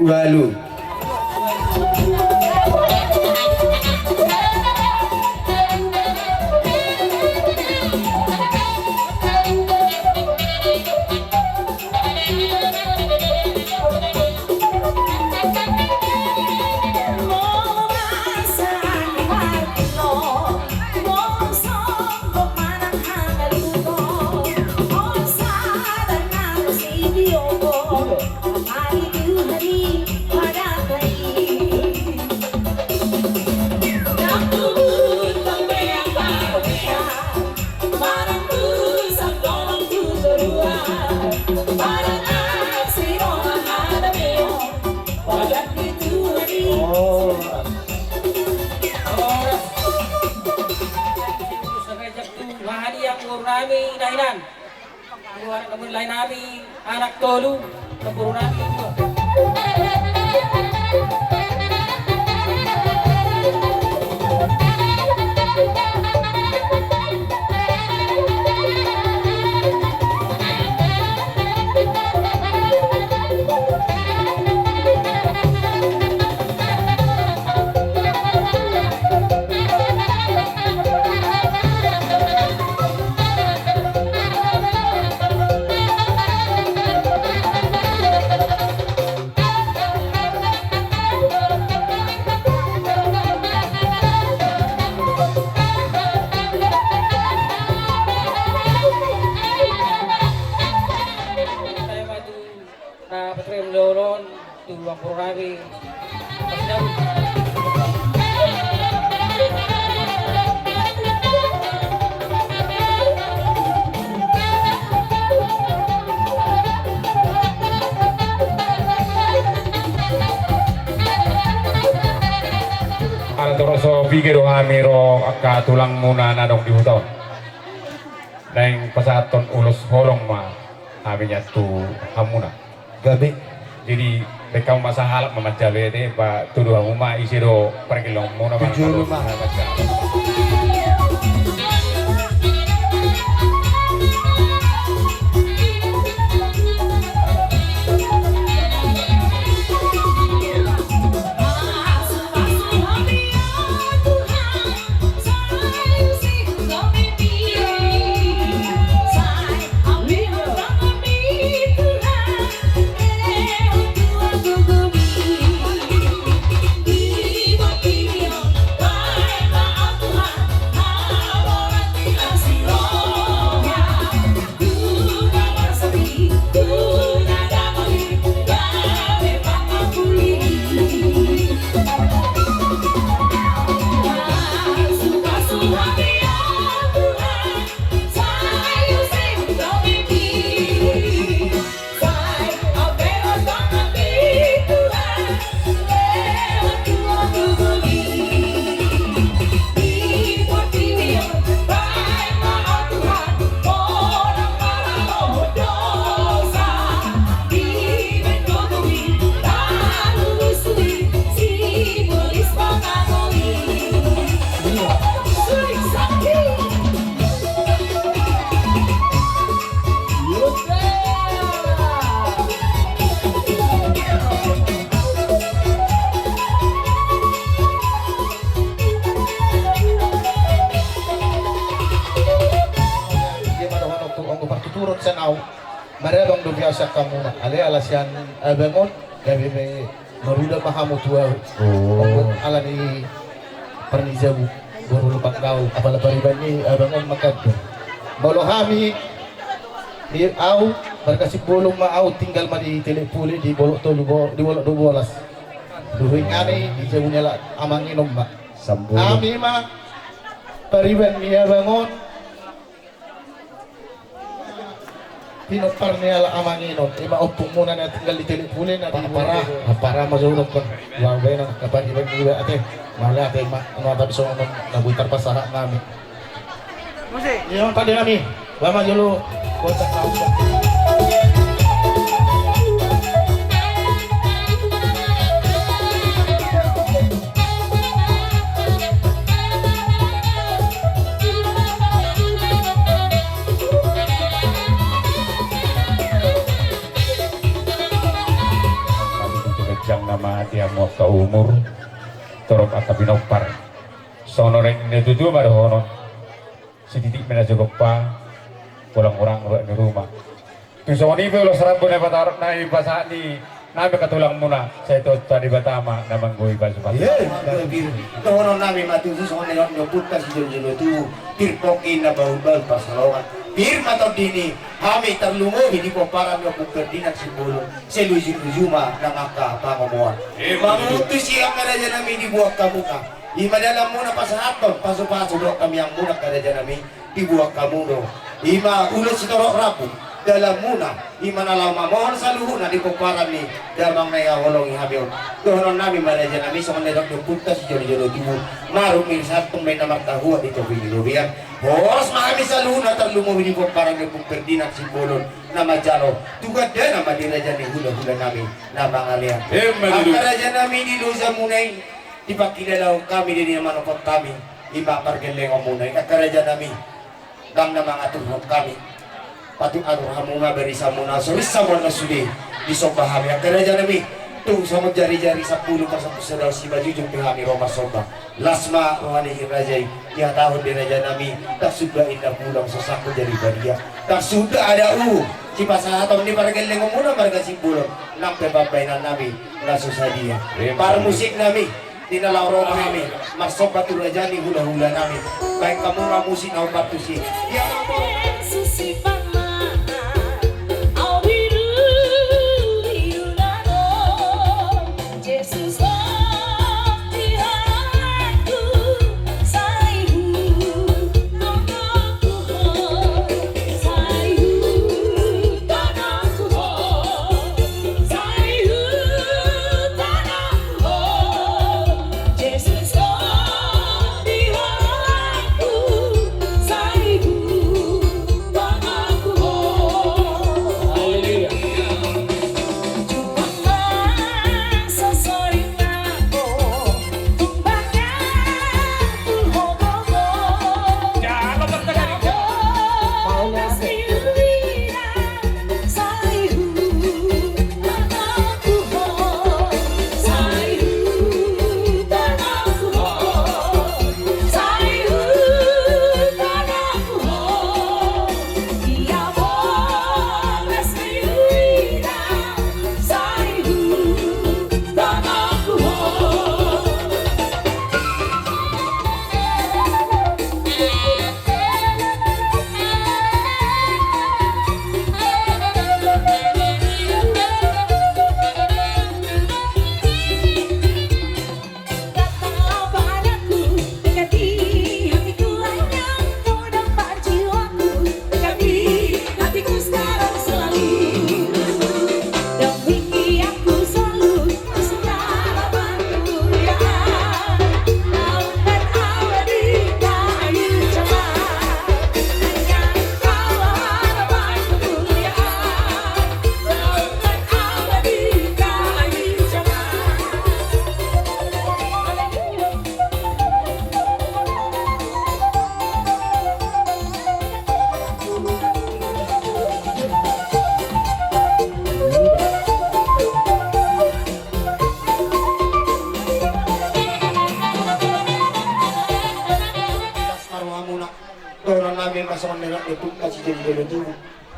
Walu. Nami dainan, keluar kemudian lain nami anak tolu keburu nami itu. Toroso pikir amiro akka tulang muna na dong di hutan. Neng pasaton ulos holong ma abinya tu hamuna. Gabi. Jadi bekau masa halap mamajabe de ba tudu hamuma isiro perkilong muna mang Tujuh rumah. turut senau marebang do biasa kamu ale alasian bengon gawe me maruda pahamu tua ala ni pernijabu baru lupa kau apala paribani bengon makad bolo hami di au berkasih bolong ma au tinggal ma di telepuli di bolok to di bolok 12 during ani di jabunya la amanginom ma kami ma pariban dia bangun pinopar niya la amanginom ima upong muna na tinggal di telepuli na para mazulog ko wabay na kapag ibang iba ate mali ate ano tabi so nabuitar pa sa namin Yung tadi kami, lama dulu kontak langsung. Jang nama dia mau ke umur torok atau binopar sonoreng ini tujuh baru honon sedikit mana cukup pa pulang orang di rumah tu soni belo serabun apa taruh naik pasal di nabi katulang muna saya itu tadi batama namang gue pas pas Tohono nami matu susong nilon nyoputan si Jolo tu tirpokin na bahubal pasalongan Pirma to dini kami terlungo hindi po para nyo pagperdinan si Bulong selujuma ng aka pangamuan mamuto siya karaja namin di buwak kamuka imadala muna pa sa aton paso-paso do kami ang muna karaja namin di buwak kamuno ima ulo si Torok Rapo dalam muna imanalaw mamohon sa luho na di po para ni damang na iawalong ihabiyon doon namin karaja namin sa kanilong nyopunta si Jolo Tibo marumir sa atong may namartahuan dito Pilipinas Boros kami sa luna terlumumi di parang nagpuperdinang simbolon na majalo. Tugad din na madirajan ni hula-hula namin na mangalian. Ang karajan namin di Lusa Munay, ipakilalaw kami din naman upang kami, ipapargeleng ang Munay. Ang karajan namin, dang na mga tuhok kami. Pati anuhan mo nga berisa muna, sulis sa mga suli, isobahami. Ang karajan namin, tung sa jari-jari sa pulo pa sa pusadaw si Bajujung pihami Roma Soba Lasma rohani hirajay ya tahun diraja nami tak sudah indah pulang sesako dari badia tak sudah ada si pasahatong ni pargeleng muna marga si pulang nang pebabainan nami nasusah dia para musik nami tinalaw Roma nami masoba turajani hula-hula nami baik kamu na musik na upatusi ya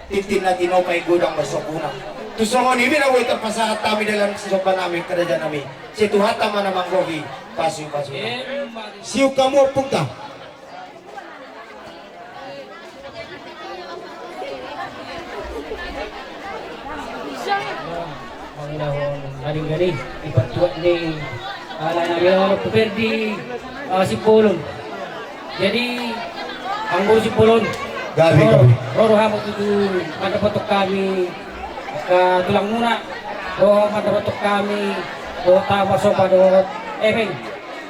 titin na tinopay gudang masokuna. Tusongon ibi na waiter pasahat kami dalam sopan namin kerajaan namin. Si Tuhan tama namang gogi pasu-pasu. Siu kamu punta. Panginoon, galing-galing, ipatuwa ni Nabi Puperdi Sipulon. Jadi, ang buong Sipulon, Gabi. Roro hamot itu madapatok kami tulang muna. Roro madapatok kami tawa sopa do efeng.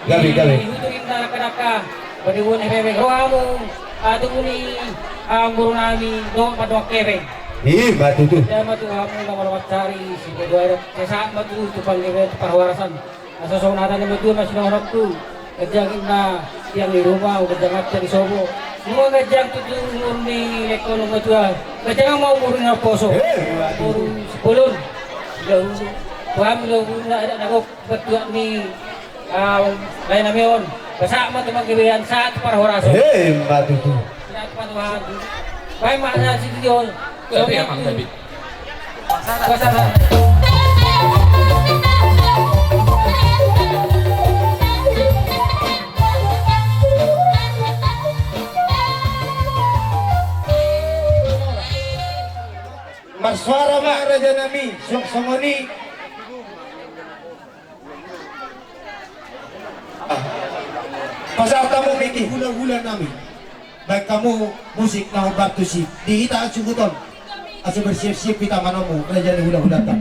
Gabi. Itu kita kadaka padiwon efeng. Roro hamo Tunggu ni guru namin doon padong kereng. Batu tu. Kaya matuha mo na malawat cari si Pedro. Kaya saan matuha ito pang parwarasan. Nasa sunatan na matuha na sinahorap ko. Kadyangin na yang di rumah, kadyangat sa isobo. Mga kadyang tutulungan ni Lekono matuha. Kadyang mau muro na poso. Muro si Pulon. Tuhan mo na nagok matuha ni lain na meon. Kasama ito magkibihan sa parwarasan. Batu tu. Saat patuhan. Baik makna si Dion. Gabi amang gabi. Pasaran. Marsuara ma raja nami, songoni. Pasal kamu mikir hula-hula nami. Baik kamu musik na batu si. Di kita suguton. Asa bersiap-siap kita manamu raja ni hula-hula tak.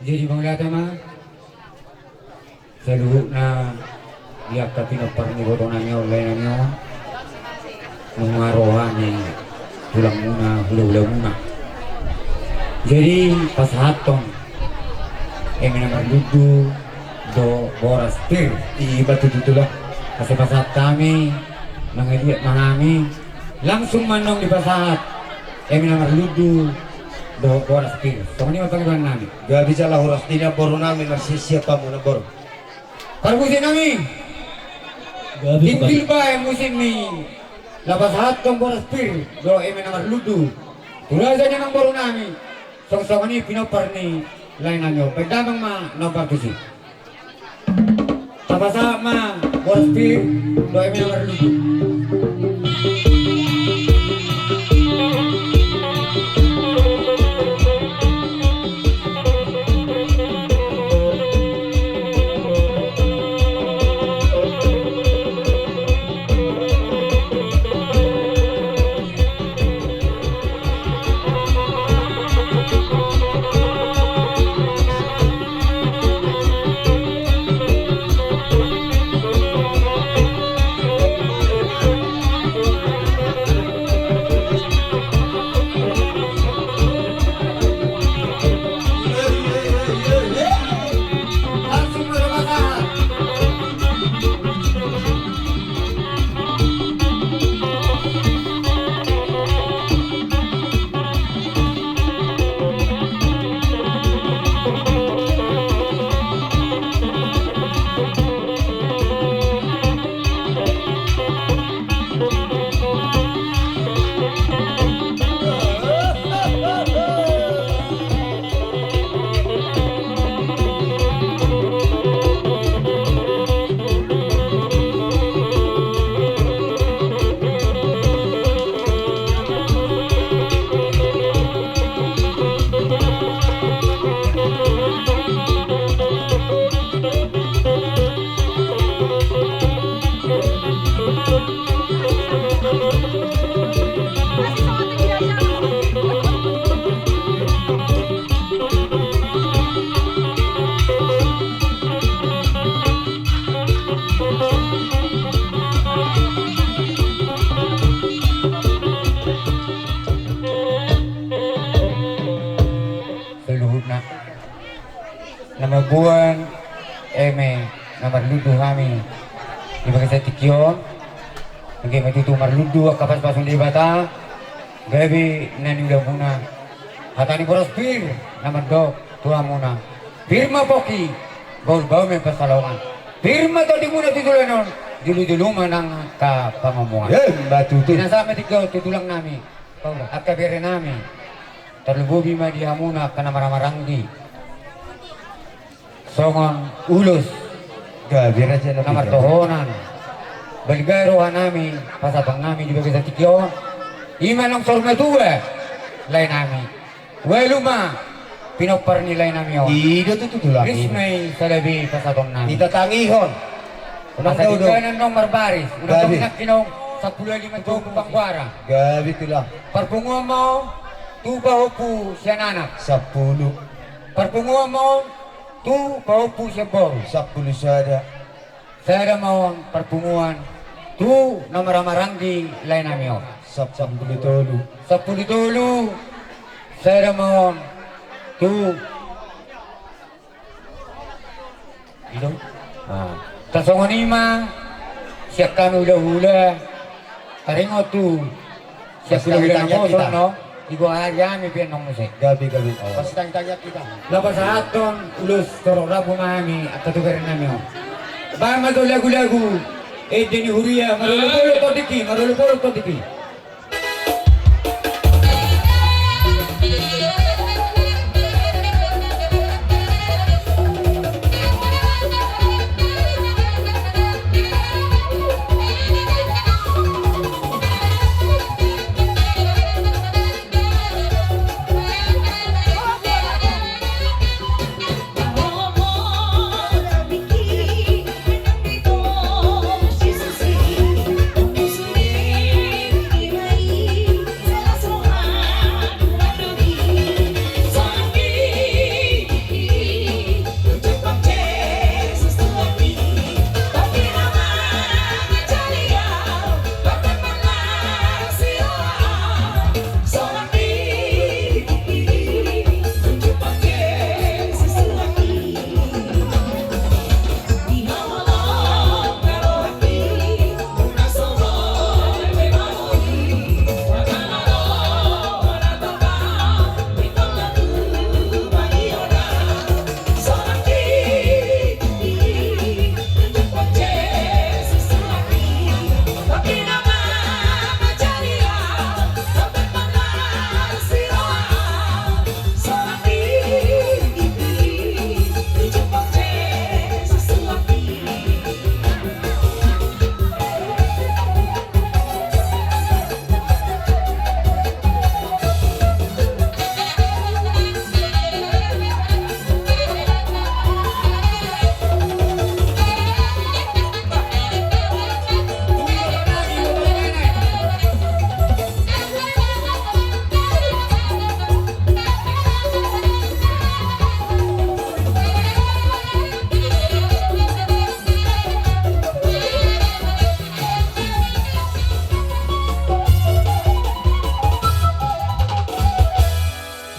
Jadi Bang Latama sa luhut na iyak ka pinagparnigoto namin oleh namin nung arohan ni tulang muna, hula-hula muna. Jadi pas hatong minamaludu do boras pir Batu tu lah. kasi pasat kami nangiliat mahami langsung manong di pasahat minamaludu do boras pir. So ini mapagban namin. Gak bisa lah huras dina boru nami masih siapa mu na boru. Parmusin namin. Tingkil ba ang musim ni labas hatong boras pir do minamaludu. Tulasan niya ng boru namin. Song-song ni pinopar ni lain namin. Pagdamang nomor tusi. Sama-sama boras pir do minamaludu. Nama buwan nomor ludu kami di bagian sa tikyon nagay matutu marludu kapas pasong di bata gabi naninggaw muna hatani boros pir nomor do tua muna pirma poki baul may pasalongan pirma to di muna titulanon dulu-dulu manang kapangamungan Batu tu. tinasama tikyo tutulang nami Paula at kabire nami terlububi madia muna kana maramaranggi songon ulos Gabi raja na Nomor tohonan. Balgaro nami, pasabang nami di bagi sa tikyon. Iman ang sorma tuwa. Lain nami. Waluma. Pinopar nilay nami yun. Ido tutulang. Rismay sa labi pasabang nami. Itatangihon. Unang daw do. Pasadikan ng nomor baris. Unang Gabi. pinakinong sa 15 pangkwara. Gabi tula. Parpunguan mo, tubaw po siya nanak. 10. Parpunguan mo, tubaw po siya bor. 10 sada. Saya mo parpunguan, tu namamaranggi lain nami yun. 10 Sa pulitolo, saya mo, tu ilo. Tasongan ima, siya kami hula-hula. Taringo tu, siya Basta hula-hula ng kita, moso, kita. no? Igo harya, may pinong musik. Gabi. Basta tanya kita. Lapas sa aton, ulos, torora pumami, at katugarin namin yun. Baka mato lagu-lagu, dini huria, marulupulot to diki.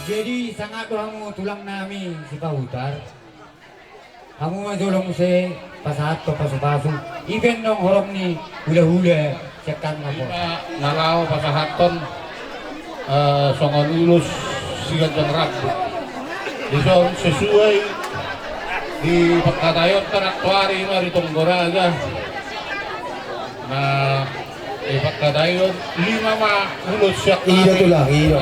Jadi sangat hangu tulang nami si Pautar. Hangu majolong si pasat to pasu-pasu. Even nong horong ni hula-hula sekan na po. Nalao pasahaton songon ulus sigat dan rabu. Dison sesuai di pagkatayon kanaktuari mari Tonggoraga. Na ipagkatayon 5 ma ulus siyak Ido tulang. Ido.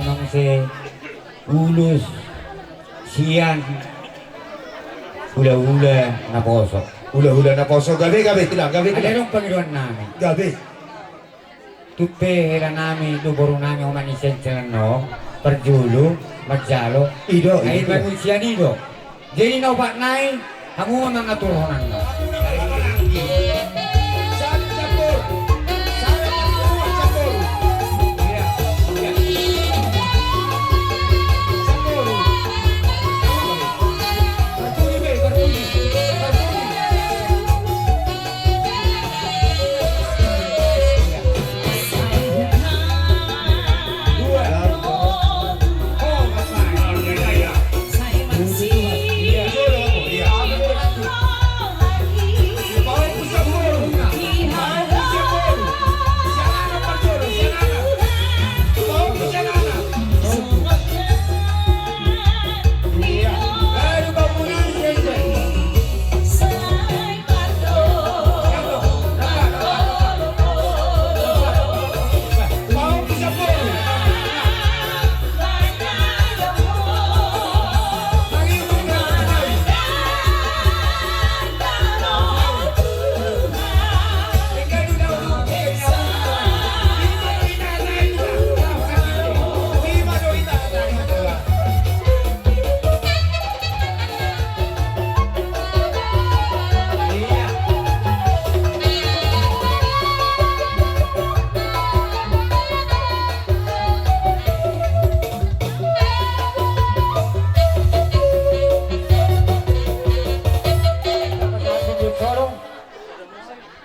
nong se ulus sian ula-ula na poso. Hula-hula na poso, gabi-gabi tilang, gabi Ada tilang. nung Panginoon namin. Gabi. Tupe hela namin, luboro namin umanisen sa no, perjulu, magjalo. Ido, Ngayon ido. manusia nido. Jadi na upat nai, hangungan ng naturunan mo.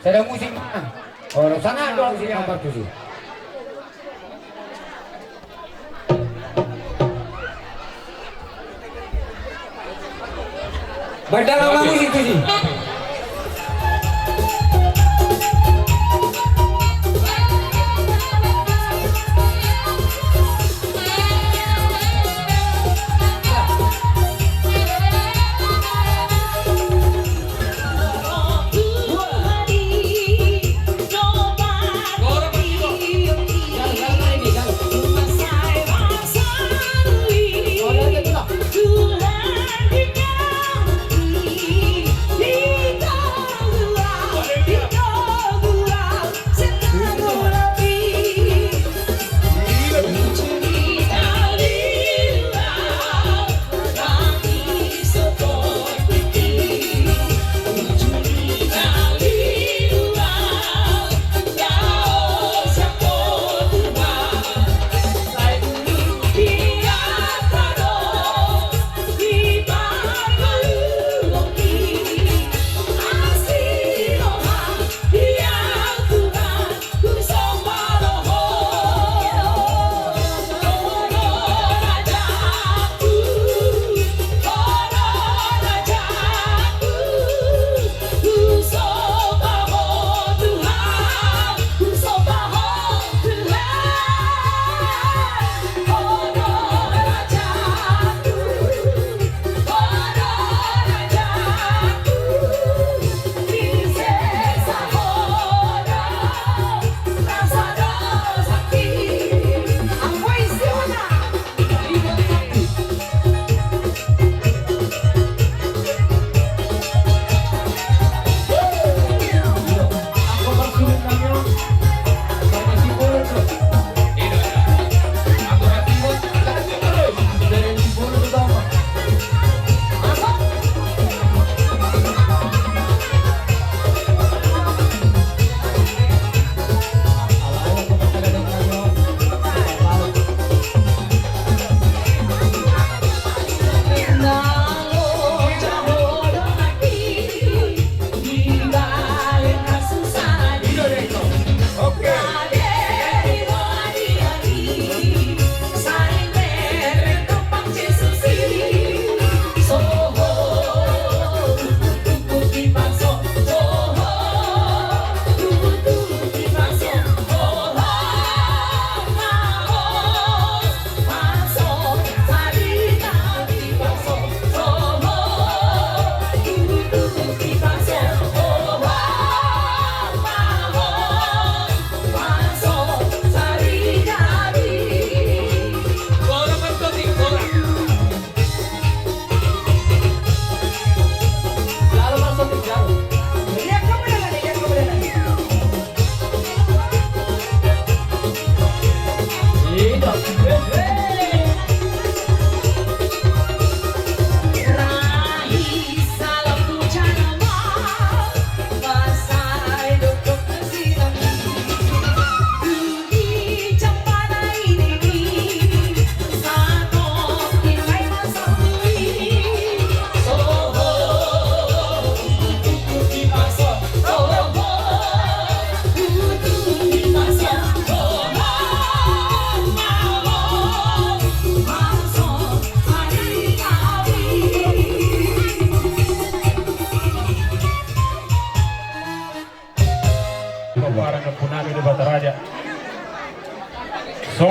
Ada musik mana? Oh, sana ada musik yang bagus sih. Berdalam musik tu sih. Tuhan di kami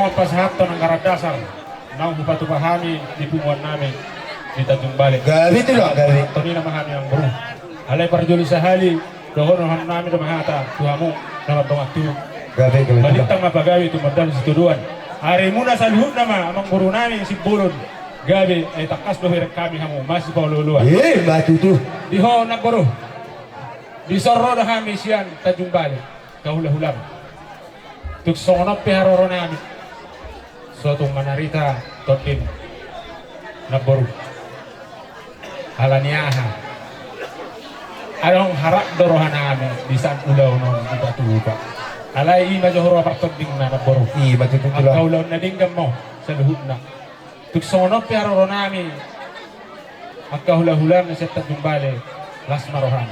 lawan pasahaton ang karadasar nang hupatupahami di pumuan namin di Tanjung Balai. Gabi itu loh, gabi. Toni na mahami ang buru. Alay parjuli sa hali, dohonohan namin na mahata, tuhamu, naman pangatu. Gabi itu. Balitang mapagawi tumandang sa tuduan. Ari muna sa luhut nama, amang buru namin si Bulon. Gabi ay takas dohirak kami hamu, masih pa ululuan. Batu tuh. Diho nagburu. Disorro na kami siyan Tanjung Balai. Kahula-hulam. Tuksonop piharoro namin. Suatong manarita, totin. Nagburu. Halaniaha. Anong harap dorohan namin di saan ulaw nun di patuba. Alay ima johoro apagtagding na nagburu. Batu tuh Ang lah. kaulaw na dinggam mo sa luhut na. Tuksonop piharoro namin. Ang kahula-hulam na sa Tanjung Balai. Las marohan.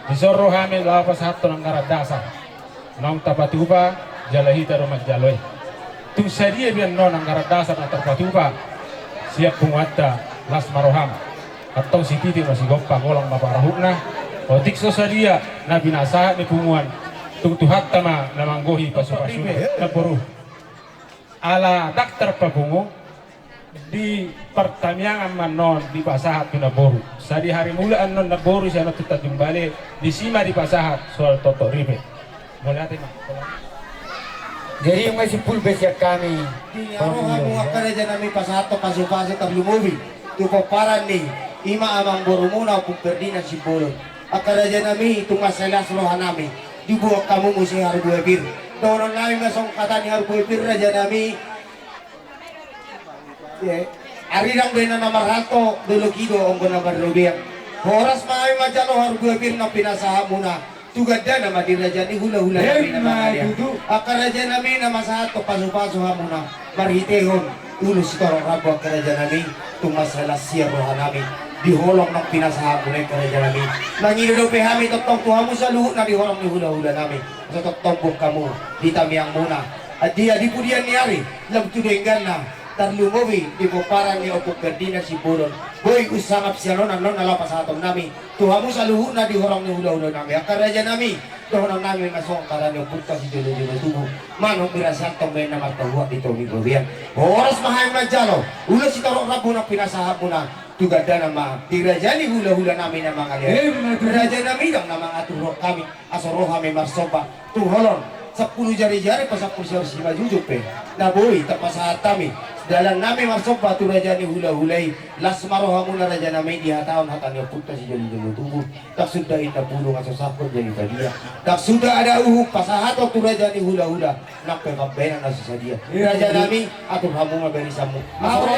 Disorro kami lapas hato ng karadasa. Nang tapatuba, jalahita rumah jaloy. Tung sadia biyan non ang karadasa ng tapatuba. Siap pumuata las maroham. Atau si titi masih gopang ngolang maparahuk na. O tikso sadia na binasahat ni pumuan. Tung tuhat tama na manggohi pasu-pasu na puru. Ala daktar pabungo di pertanyaan manon di pasahat na boru. Sa di hari mulaan non na boru siya natutat yung bali di sima di pasahat soal toto ribe. Mula natin Jadi yung may pulbes ya kami. Aroha mo akaraja nami pasato pasu-pasu tablumubi. Tuko paran ni ima amang boru muna kung perdinan si bolon. Akaraja nami tungasalas roha nami. Dibuak kamu musi harbuepir. Donon nami masong kata ni harbuepir raja nami. Ari lang ba na namarhato dulo kido ang guna barlubiang. Horas maay majalo harbuepir na pinasaha muna. Tugad na madiraja ni hula-hula nami na mga akaraja nami na masahato pasu-pasu muna. Marhitehon ulo si torong rabo akaraja nami tumasalas siya roha nami. Diholong ng pinasaha muna akaraja nami. Nanginulope hami totong tuhamu sa luhut na diholong ni hula-hula nami. Sa totong buk kamu ditamiang muna. At dia dipudian niari labtudenggan na tarlumowi di parang ni opok gardina si Bulon. Boy usangap siya non anon nalapas atong nami. Tuhamu sa luhut na dihorong ni hula-hula nami. Akaraja nami doon namin masong karani punta si Jolo-Jolo tubo. Manong pirasatong may namartahuwa dito ni Gobian. Oras mahay majalo. Ulo si Tarong Rabo na pinasahap mo na. Tugada na mga tiraja ni hula-hula namin na mga liyan. Tiraja namin ang na mga turok kami. Asoro kami marsopa. Tuholon. Sa puno jari-jari pa sa puno si Majujup eh. Naboy tapasahat kami. Dalam namin marsopa turaja ni hula-hulay. Las maroha muna raja namin dihataon hatan niya punta si Jolo-Jolo tubo. Tak sudah ita pulong at sasakot jadi tadiya. Tak sudah ada uhuk pasahato turaja ni hula-hula. Nakpekapena na sa dia. Raja namin ato hamunga berisamu. Asoro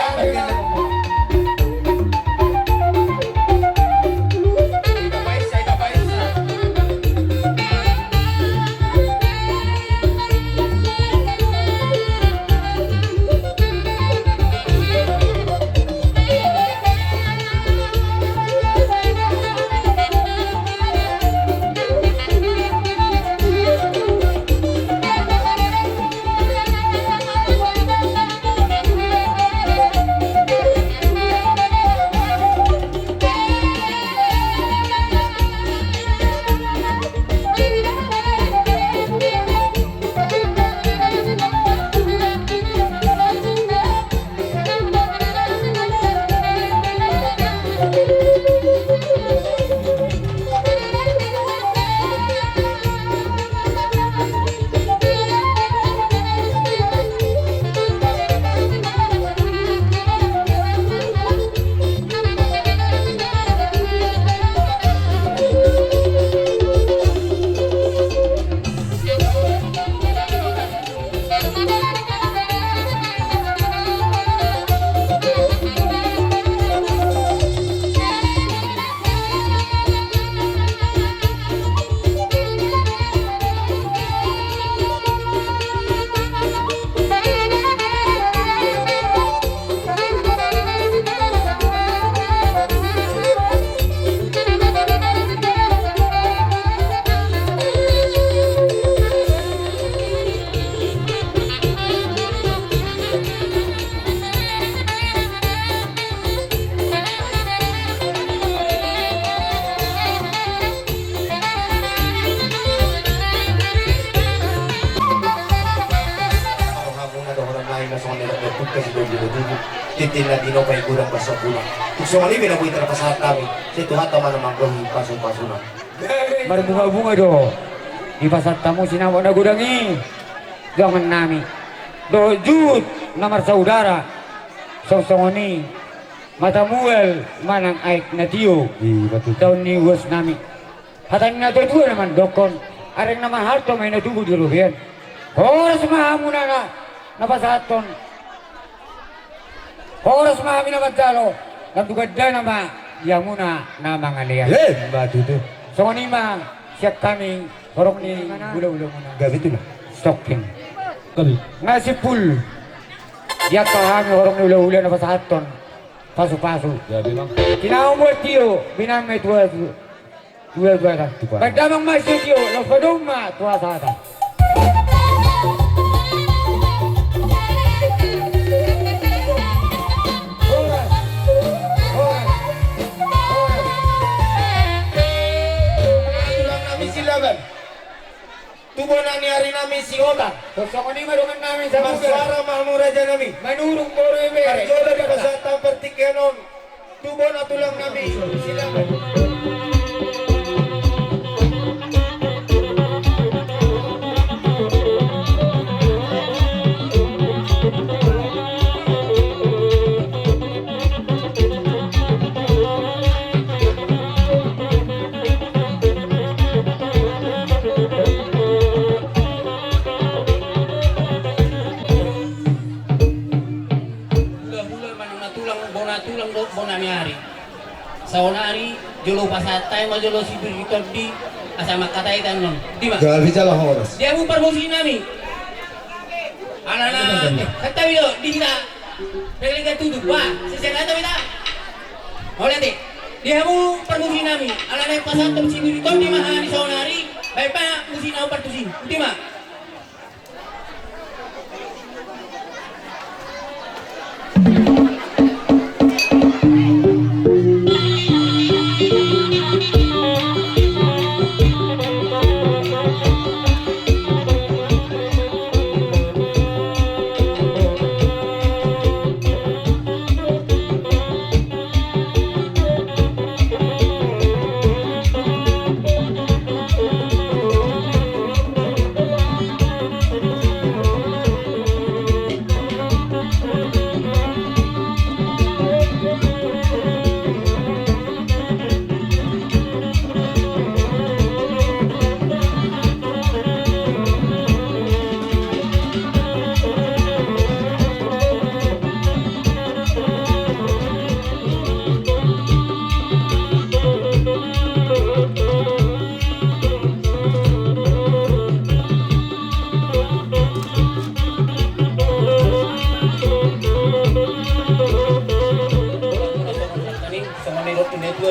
na sa kanila na punta si Doble Dugo. Titin na dino pa kurang basa kulang. Kung sa kanila binabuhi talaga sa kami, sa ito hata man naman kung paso-paso na. Berbunga-bunga do. Di pasar tamu sinawa na gudangi. Jangan nami. Do jut namar saudara. Song-songoni. Matamuel manang aik na tiyo. Daun ni was nami. Hatan na to dua naman dokon. Areng naman harto may natubo di rubian. Horas mahamuna na napasaton. Horas mahami na magdalo. Nagtugad na nama. Yang muna na mga liyan. Batu tu. So kanima siya kami horok ni gula-gula muna. Gabi tu lah. Stocking. Nga si Pul. Dia kami horok ni ula-ula na pasahaton. Paso-paso. Kinaong mo tiyo. Binamay tuwa. Tuwa-tuwa ka. Pagdamang masyo tiyo. Lapaduma. Tuwa sa ata. Tubo na niyari namin si Oba. So kani marungan namin sa bugar. Maswara mahmuraja namin. Manurong poro eme. Karjola di pasatang pertikyanon. Tubo na tulang namin sila. Sa onari, jolo pasatay, majolo si Biritor di asama katay tanon. Di ba? Gabi sa lang oras. Dia mo parmosi nami. Ana katawi do di kita. Pwede ka tuduk ba? Sisa katawi ta. Oleh di. Dia mo parmosi nami. Ana pasatay si Biritor di mahani sa onari. Baik pa musin au partusin. Di ba?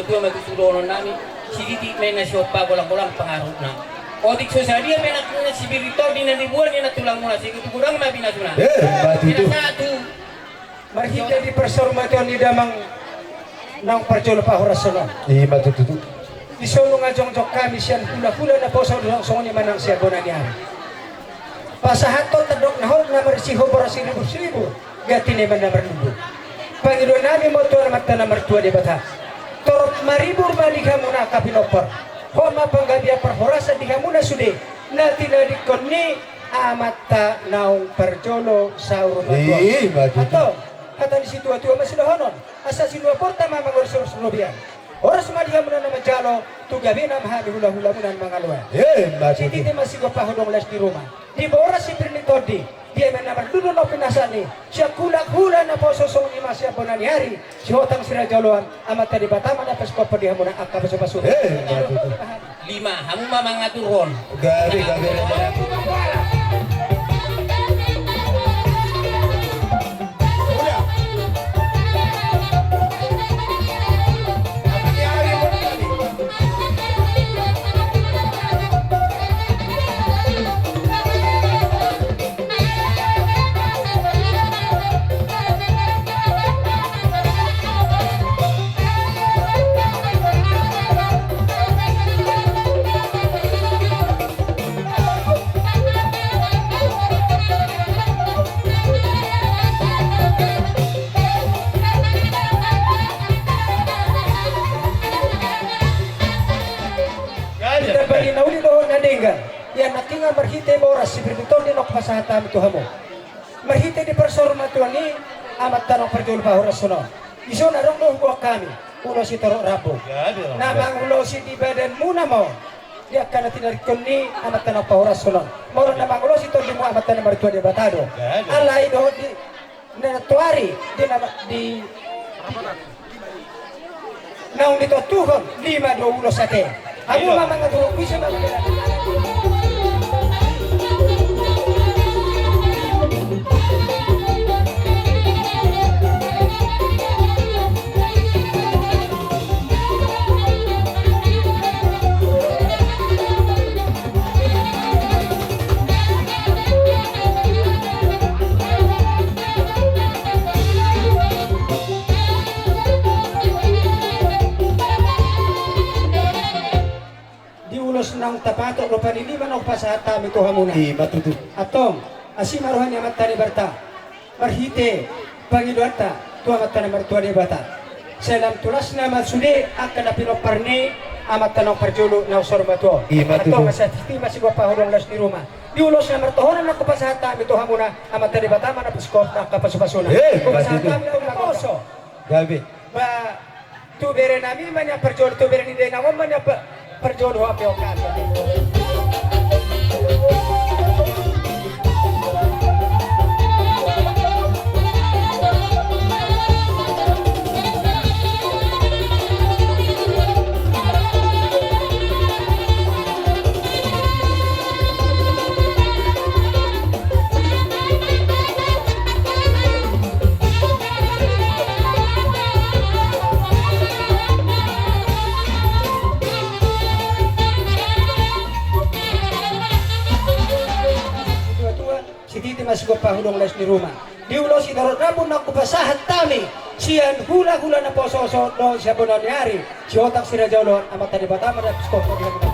dua magsusulonon namin, sigiti may nasyopa, walang pangarap na. O dik so sa dia, may nakuna si Birito, di na libuan, di na tulang muna, sige kurang mabinasuna. Pinasatu. Marhita di persormation ni damang nang parjolo pa horasonon. Matututu. Isulong nga jong kami siyan hula-hula na po sa ulang ni manang siya bonan niya. Pasahato tadok na hol na marisiho para silibu-silibu. Gati naman na marlubo. Panginoon namin mo ito naman na martua di bata. Torot maribur maligha muna kapinopor. Homa panggabia perhorasa diha muna sudi. Na tinadikon ni amata naong parjolo sa urumatua. Ato, kata di situ atua masilahonon. Asa sinua porta mamangurus-urus lobian. Oras maliha muna na majalo, tugabi na mahami hula-hula muna ng mga luwa. Si titi masigo pa hulong las di rumah. Di ba oras si Trinitodi, dia man naman lulun o pinasani. Siya kulak-hula na po sosong ni Masya Bonanihari. Si Hotang Sirajaloan, amat tadi batama na paskopo diha muna ang kapaso-paso. 5, hamu mamangatur hon. Gabi. Siya natinga marhite mo oras si Berditol din ako pasahata ito hamo. Marhite di persorma tuan ni amat tanong perjul pa oras suno. Iso na rong buwak kami. Ulo si Toro Rabo. Namang ulo si di badan muna mo. Dia akan tinarikon ni amat tanong pa oras suno. Moro namang ulo si Toro di mo amat tanong maritua di batado. Alay do di natuari di naung dito tuhon 5-2 sate. Amo mamang nga bisa mamang ng tapato no paniliman o pasahata mi tuha muna. Di matutu. Atong asimaruhan ni matani berta. Marhite pangiluata tuha matani martuani bata. Selam tulas na masudi akan na pinoparni amat tanong parjulu na usor mato. Di matutu. Atong sa titi masih gua pahulong las di rumah. Diulos na martohonan na pasahata mi tuha muna amat tani bata mana piskop na kapasupasuna. Pasahata mi tuha makoso. Gabi. Ba tu bere nami manya parjulu tu bere ni de na manya perjodoh apa yang kata? Masih ko pahulong les di rumah. Diulo si Toro Rabo na kupasahat tami. Siyan hula-hula na pososo no siya bonon yari. Si otak si Rajaulo amat tadi batama na skop ko dia kita.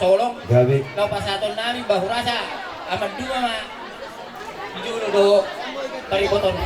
Solong, Gabi. kau pasaton namin bahurasa, amat dua ma, julo do, pariboton.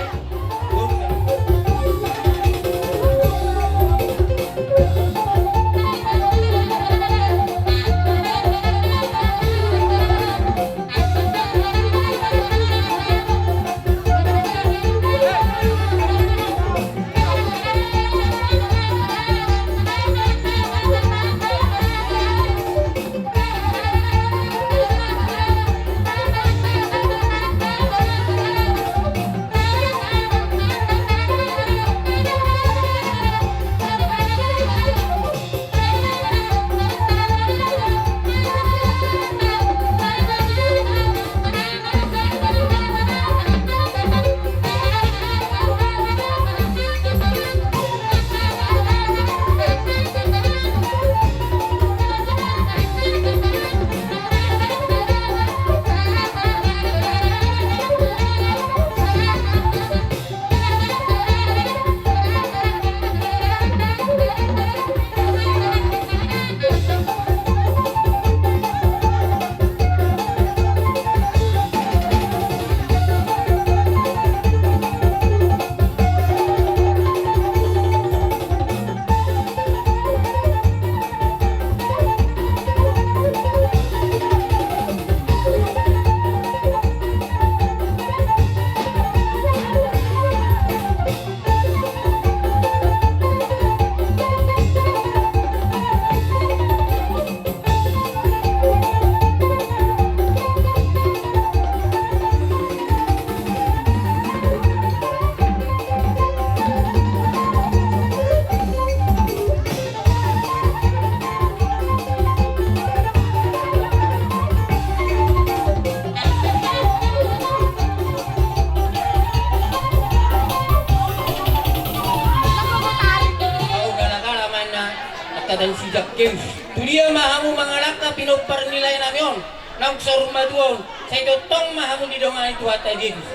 dan si Jakim. Tulia mahamu mangalak na pinupar nila namin yun. Nang sormaduon. Sa ito tong mahamu di dongan itu hata James.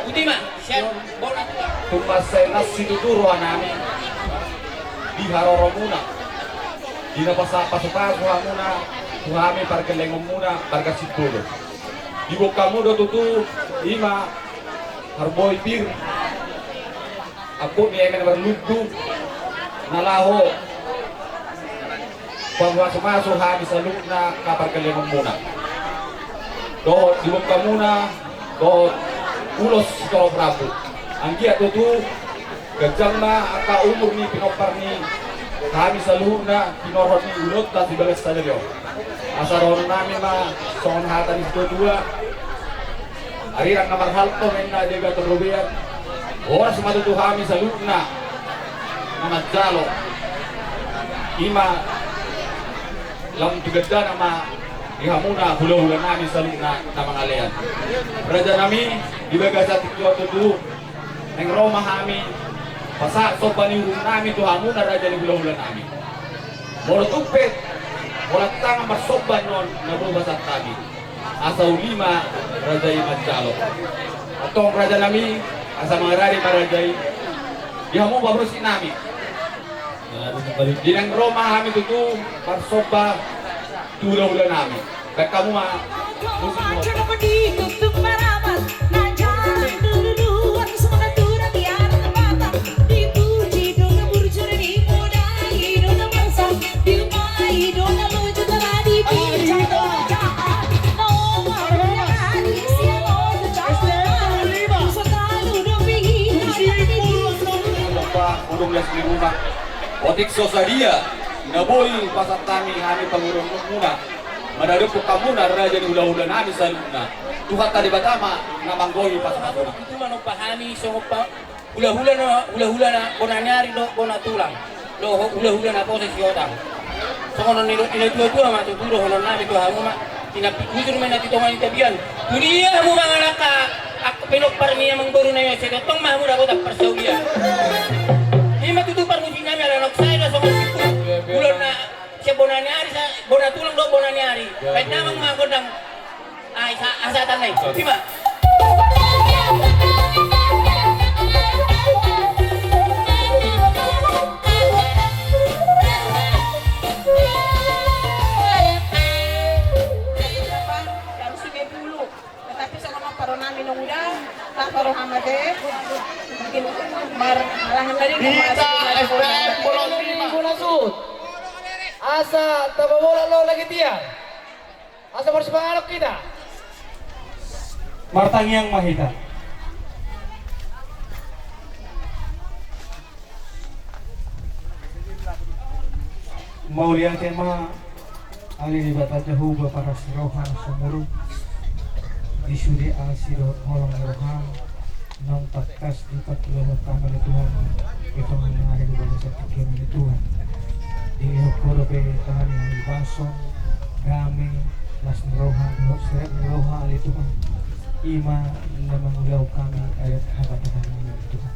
Buti ma, siya bola. Tumasay na sinuturuan namin. Di haroro muna. Di na pasapasukaguha muna. tuhami parkelengom muna barga sikulo. Ibu kamu do tutu ima harboy pir. Aku ni emen berludu nalaho. Pagmasok-masok habis sa luna kapag kalingong muna. Doon, ibu kamu na doon ulos si Toro Prabu. Ang giya tutu gajang na aka umur ni pinopar ni kami sa luna pinorot ni ulot at ibagas sa nalyo. Asaron namin ma songhatan ito dua. Arirang na marhalto men na diga turubiyan. Oras matutuhami sa luna na magjalo. Ima lang tugada na ma ihamuna hula-hula namin sa luna na mga leyan. Raja nami ibagas sa tikyo tutu ng Roma kami pasak so paniurong namin tuhamuna raja ni hula-hula namin. Moro tupet wala tanga masoban nun na bubasat kami. Asa ulima raja yung magjalo. Atong raja nami asa mga rari marajay ihamu babrusin namin. Di ng Roma kami tutu marsoba hula-hula namin. Kaya kamu ma musin mo. Urung las lima otik sosadia naboy pasat kami pangurung muna madado po kamu na raja ni hula-hula nami sa luna tuhat tadi batama na manggoy pasat ako Itu manong pahami so pa hula-hula na bonanyari do bona tulang do hula-hula na poses yodang so kono ni ina ma tuturo hono nabi to hamu ma tinapikujur men natito man tabian dunia mo mga naka ak pinokpar niya mangboro na yo sa tong mahmu ra botak persaulia ima tutupar mo dinami ala noksay na so bulan na siya bonanyari sa bonatulang do bonanyari kahit namang mga kodang ay sa asatan na di ba? Tetapi sa mga paro namin nung ulang, paro hamade, malahan na rin Kita FPM Pulau Lima. Asa tababola lo lagi tiang. Asa bersemangat kita. Martangiang mahita. Maulian tema ali di bata jahuba para sirohan sumuru disuri asiro holong rohan nang takas di patulong utama ni Tuhan itu mengenai di bawah setiap ni Tuhan di hukuro pe tahan yang dibasong kami las rohan seret rohan ali Tuhan ima na mangulaw kami ayat habatan namin Tuhan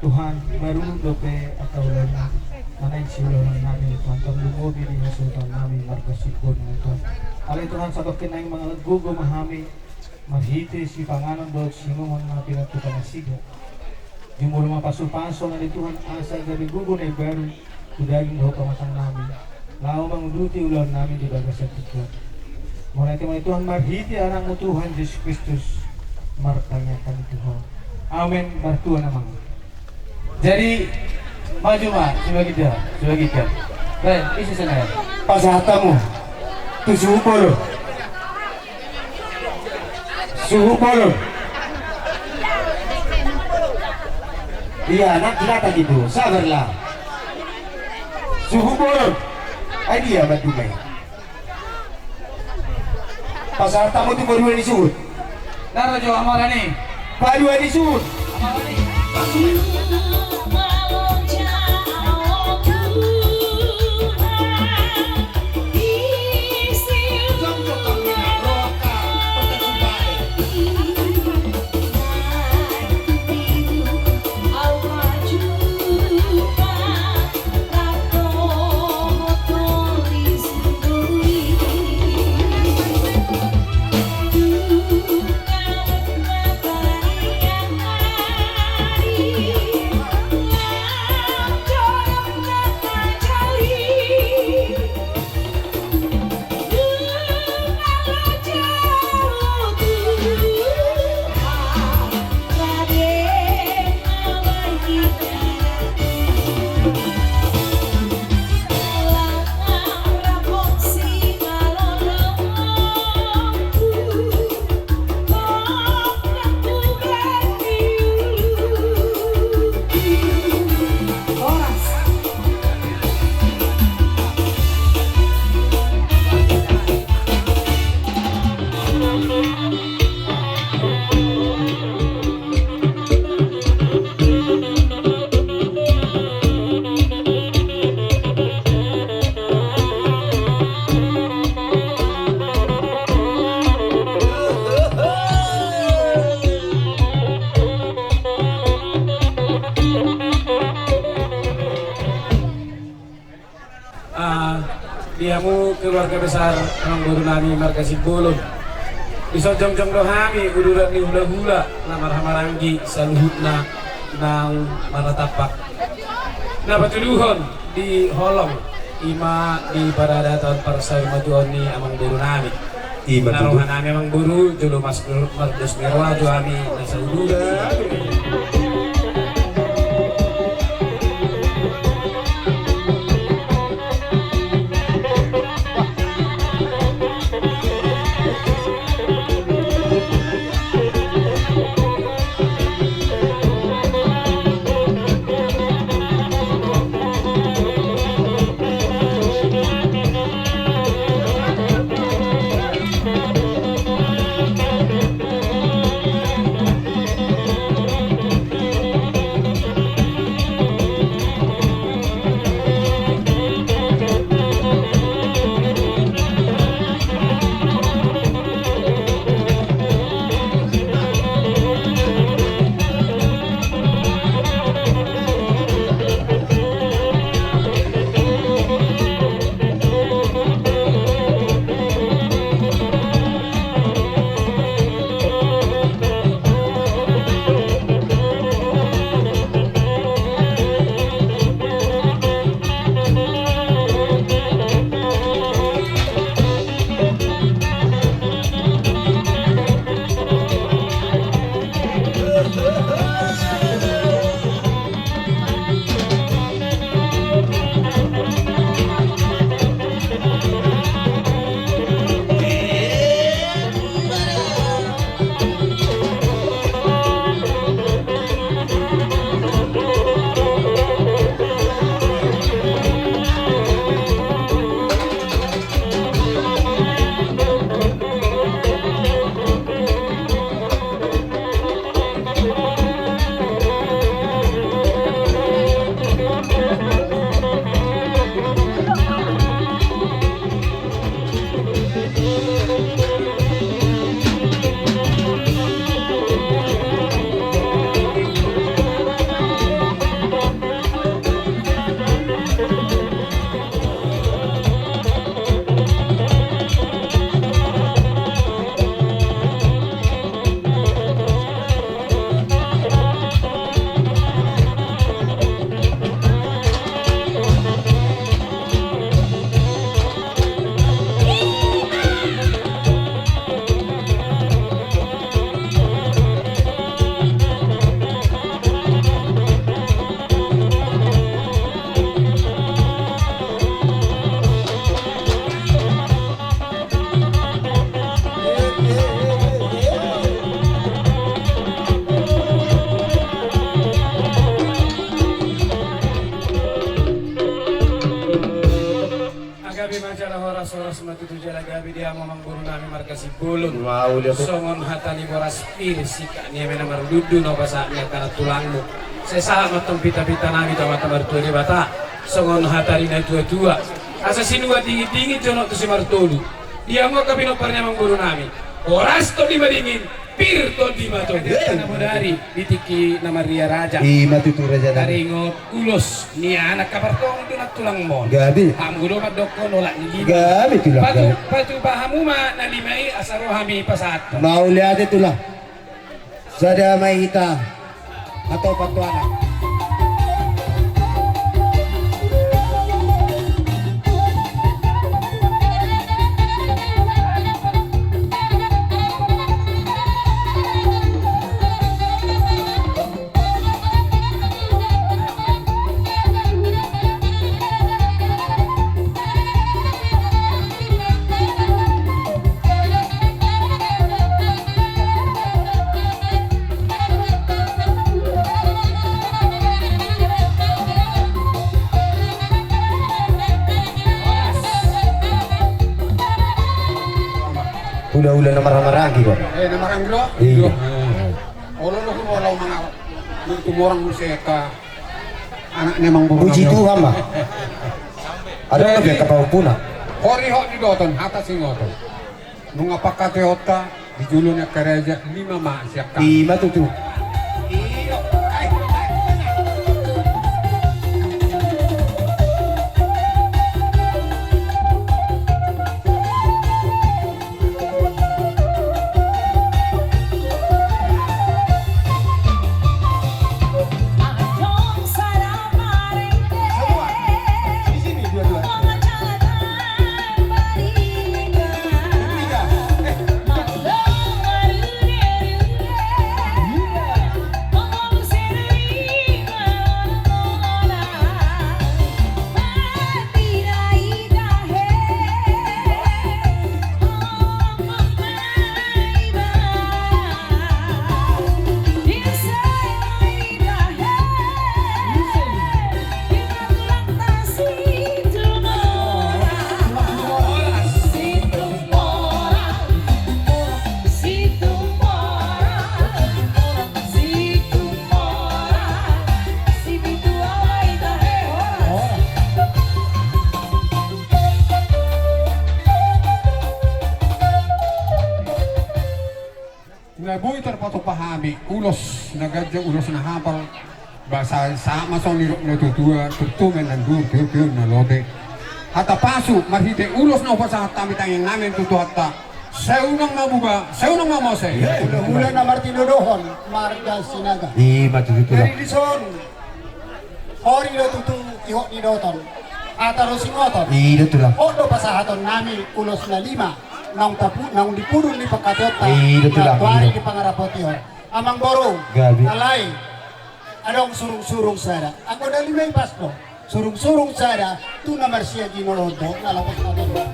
Tuhan marunong dope atau lana nanay siulang namin Tuhan tanglumobi di hasultan namin markasipon ng Tuhan alay Tuhan sabakin na yung mga naggugo mahami marhite si panganon do sinumang mga pinatukan na siga yung mula mapasul-paso na ni Tuhan asa gabi gugo na ibaru kudaging daw pamatang namin lao manguduti ulan namin di bagas at Tuhan mula ito mga Tuhan marhite anang mo Tuhan Jesus Kristus martanya kami Tuhan amen bartua naman jadi maju mah coba kita baik isi sana Pasahatamu 70 suhu polo. Iya, nak kelihatan itu. Sabarlah. Suhu polo. Ay dia batu mai. Pasal tamu tu baru ni suhut. nara jo amarani Baru ni suhut. Diamu keluarga besar Mang Guru Nami Marga Sipulun disojong-jong dohami uduran ni hula-hula namar hamaranggi saluhutna nang manatapak na patuduhon di holong ima di paradatan parsai majuan ni Amang Guru Nami naruhan nami Amang Guru julu mas mardus merwa juami nasa udura. Soras matutu jala gabi dia Amang Guru Nami Marga Sipulun songon hatani boras pir sika ni mena mardudu no basanya kana tulangmu sesama tong pita-pita nami tama martua di bata songon hatari na tua-tua asa sinua dingi-dingi jono tu si martolu dia mau kabino parnya Amang Guru Nami boras to di madingin pir to di mato nama dari ditiki nama Ria Raja matutu raja dari ngot ulos ni anak kabar tong dunat tulang mon gabi amgulo madoko nolak ni gabi tulah patu bahamu ma nalimai asaro hami pasat mau lihat itulah sada maita atau patuana udah marah-marah gitu. Namarang bro. Iya. Olo lo wala mga tumorang museka. Anaknya Mang Guru. Puji Tuhan, Mbak. Ada lebih kapapuna. Kori ho di doton atas singoto. Nung apakate ota di julunnya gereja 5 mak siap. 5 tuh. Iyo. nami ulos na gadya ulos na hapal basa sa mason nilok na tutua tutumen ng dur na lode hata pasu marhite ulos na upasa hatami tayong namin tutuhatta seunang mabuba seunang mamose Ulan na Martinodohon, Marga Sinaga. Di matututo lang. Dari Lison, Ori na tutu ihok ni Doton. Ataro singoton. Ilo to lang. Odo pasahaton nami ulos na 5 nang dipudon ni pagkatota. Ilo to lang. Tuwari ni pangarapotion. Amang borong. Gabi. Alay. Anong surung-surung sada. Ako na 5 pasto. Surung-surung sada. Tu na Marcia Ginolodo. Nalapos na doon.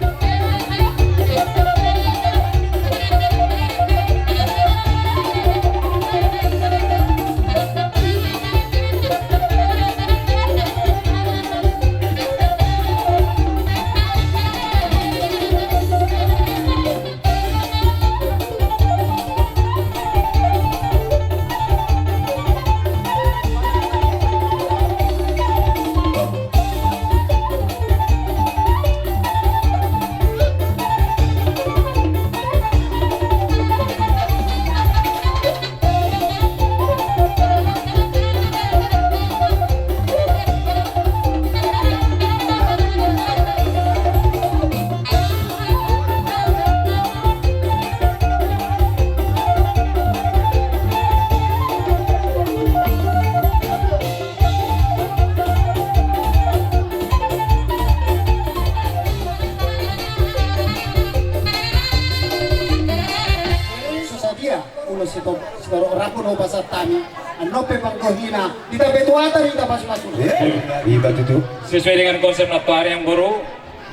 Sesuai dengan konsep natuari yang baru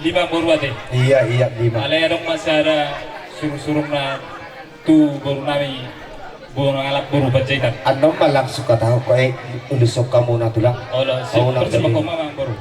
5 baru ate. Iya 5. Alay adong masara suruh-suruh na tu baru nami baru ngalap baru bancaitan. Ano malang suka tahu ko ulusok ka muna to lang. Ola, pertama ko mamang baru.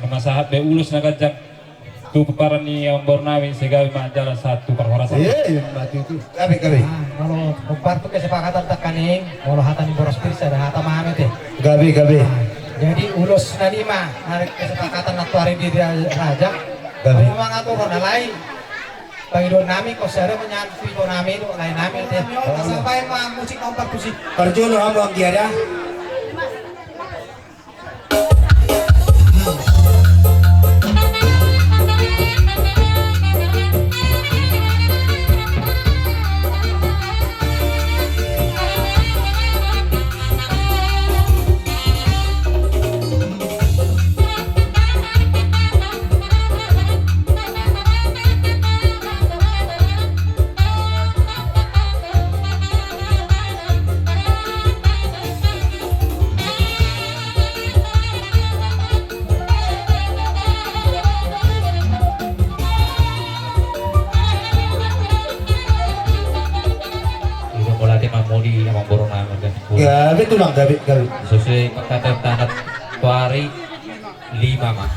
Masahat be ulus na kajak tu peparan ni yang bornawi segawi majalah satu perhorasan. Iya, mati itu. Gabi. Kalau membantu kesepakatan tekaning, kalau hata ni boros pirsa dan hata mahamit eh. Gabi. Jadi ulus na 5 hari kesepakatan natuari di raja. Gabi. Memang aturan na lain. Pangidon namin ko sara menyantui ko namin lain namin teh. Sampai mah musik nomor musik. Perjulo amo ang giada. Gabi itu lang, gabi. Sesuai perkataan tuari 5 mah.